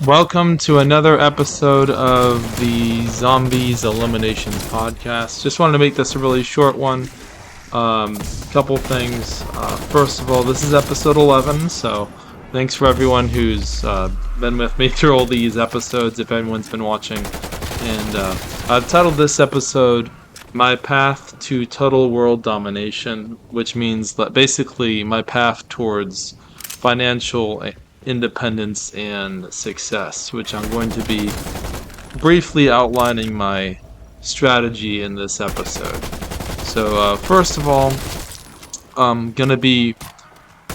Welcome to another episode of the Zombies Eliminations podcast. Just wanted to make this a really short one. Couple things. First of all, this is episode 11, so thanks for everyone who's been with me through all these episodes, if anyone's been watching. And I've titled this episode My Path to Total World Domination, which means that basically my path towards financial independence and success, which I'm going to be briefly outlining my strategy in this episode. So first of all, I'm going to be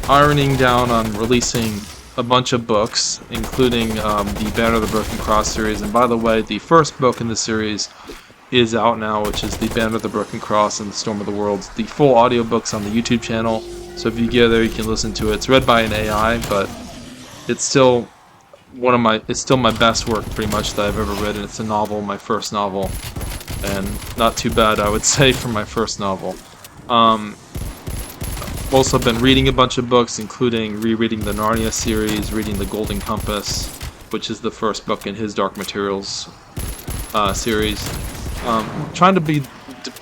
ironing down on releasing a bunch of books, including the Banner of the Broken Cross series. And by the way, the first book in the series is out now, which is the Banner of the Broken Cross and the Storm of the Worlds. The full audiobook's on the YouTube channel, so if you go there you can listen to it. It's read by an AI, but it's still my best work pretty much that I've ever written. It's a novel, my first novel, and not too bad, I would say, for my first novel. I've also been reading a bunch of books, including rereading the Narnia series, reading the Golden Compass, which is the first book in his Dark Materials series. Trying to be,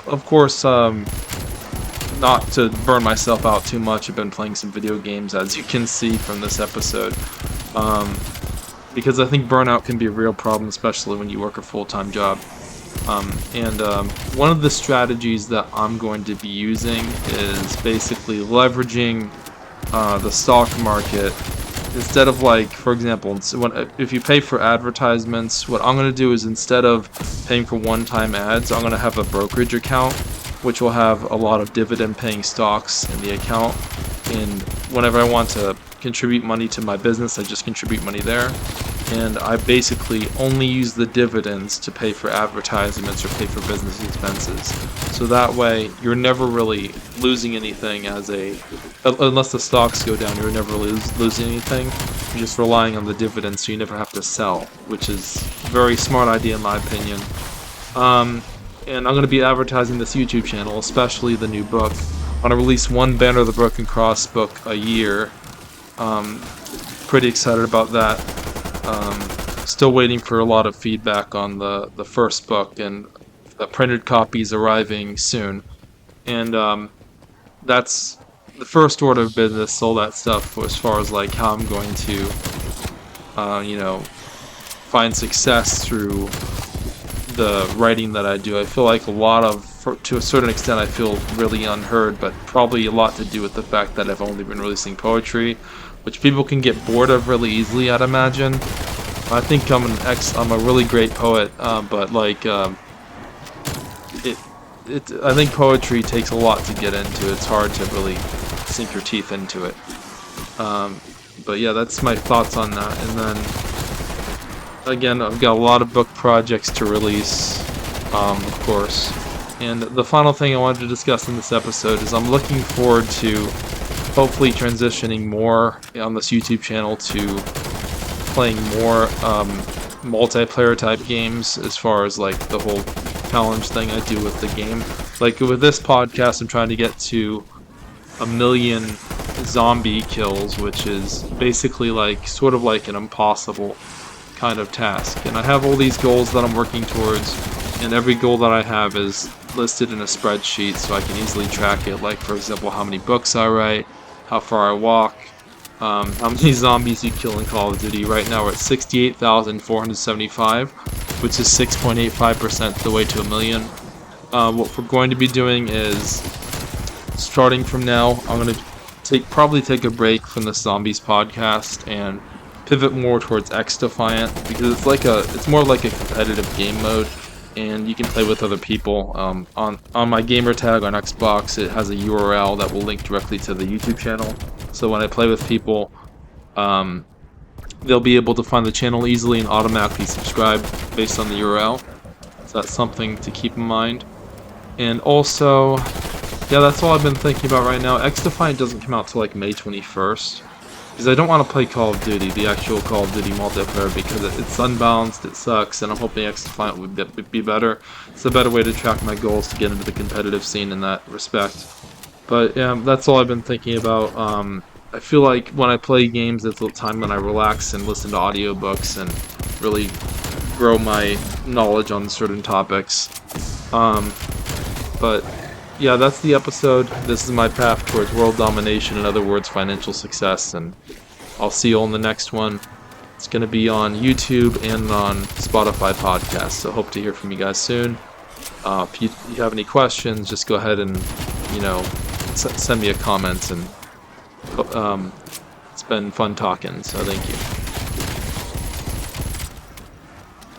of course, not to burn myself out too much. I've been playing some video games, as you can see from this episode, because I think burnout can be a real problem, especially when you work a full-time job. One of the strategies that I'm going to be using is basically leveraging the stock market. Instead of, like, for example, if you pay for advertisements, what I'm going to do is, instead of paying for one-time ads, I'm going to have a brokerage account, which will have a lot of dividend-paying stocks in the account. And whenever I want to contribute money to my business, I just contribute money there. And I basically only use the dividends to pay for advertisements or pay for business expenses. So that way, you're never really losing anything unless the stocks go down, you're never really losing anything. You're just relying on the dividends, so you never have to sell, which is a very smart idea in my opinion. And I'm going to be advertising this YouTube channel, especially the new book. I'm going to release one Banner of the Broken Cross book a year. Pretty excited about that. Still waiting for a lot of feedback on the first book, and the printed copies arriving soon. And that's the first order of business, all that stuff, as far as like how I'm going to, find success through the writing that I do. I feel like to a certain extent, I feel really unheard, but probably a lot to do with the fact that I've only been releasing poetry, which people can get bored of really easily, I'd imagine. I think I'm a really great poet, but like I think poetry takes a lot to get into. It's hard to really sink your teeth into it. But yeah, that's my thoughts on that. And then again, I've got a lot of book projects to release, of course. And the final thing I wanted to discuss in this episode is I'm looking forward to hopefully transitioning more on this YouTube channel to playing more multiplayer type games, as far as like the whole challenge thing I do with the game. Like with this podcast, I'm trying to get to 1 million zombie kills, which is basically like sort of like an impossible kind of task. And I have all these goals that I'm working towards, and every goal that I have is listed in a spreadsheet so I can easily track it. Like, for example, how many books I write, how far I walk, how many zombies you kill in Call of Duty. Right now we're at 68,475, which is 6.85% the way to 1 million. What we're going to be doing is, starting from now, I'm going to probably take a break from the Zombies podcast and pivot more towards X-Defiant, because it's more like a competitive game mode, and you can play with other people. On my gamer tag on Xbox, it has a URL that will link directly to the YouTube channel. So when I play with people, they'll be able to find the channel easily and automatically subscribe based on the URL. So that's something to keep in mind. And also, yeah, that's all I've been thinking about right now. X-Defiant doesn't come out till like May 21st. Because I don't want to play Call of Duty, the actual Call of Duty multiplayer, because it's unbalanced, it sucks, and I'm hoping X-Defiant would be better. It's a better way to track my goals to get into the competitive scene in that respect. But yeah, that's all I've been thinking about. I feel like when I play games, it's the time when I relax and listen to audiobooks and really grow my knowledge on certain topics. But yeah, that's the episode. This is my path towards world domination, in other words, financial success, and I'll see you all in the next one. It's going to be on YouTube and on Spotify podcasts, so hope to hear from you guys soon. If you have any questions, just go ahead and, send me a comment, and it's been fun talking, so thank you.